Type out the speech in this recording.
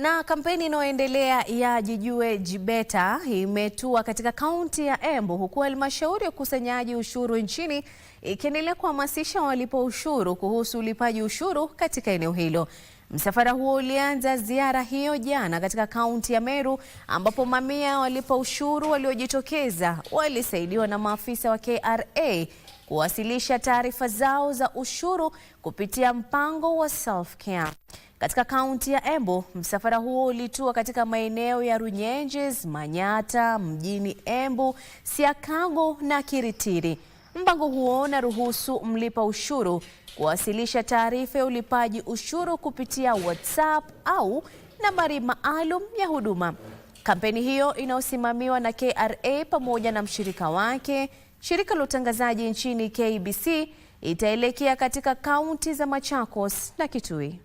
Na kampeni inayoendelea ya Jijue Jibeta imetua katika kaunti ya Embu, huku halmashauri ya ukusanyaji ushuru nchini ikiendelea kuhamasisha walipa ushuru kuhusu ulipaji ushuru katika eneo hilo. Msafara huo ulianza ziara hiyo jana katika kaunti ya Meru, ambapo mamia ya walipa ushuru waliojitokeza walisaidiwa na maafisa wa KRA kuwasilisha taarifa zao za ushuru kupitia mpango wa Self-Care. Katika kaunti ya Embu, msafara huo ulitua katika maeneo ya Runyenjes, Manyata, mjini Embu, Siakago na Kiritiri. Mpango huo unaruhusu mlipa ushuru kuwasilisha taarifa ya ulipaji ushuru kupitia WhatsApp au nambari maalum ya huduma. Kampeni hiyo inayosimamiwa na KRA pamoja na mshirika wake, shirika la utangazaji nchini KBC, itaelekea katika kaunti za Machakos na Kitui.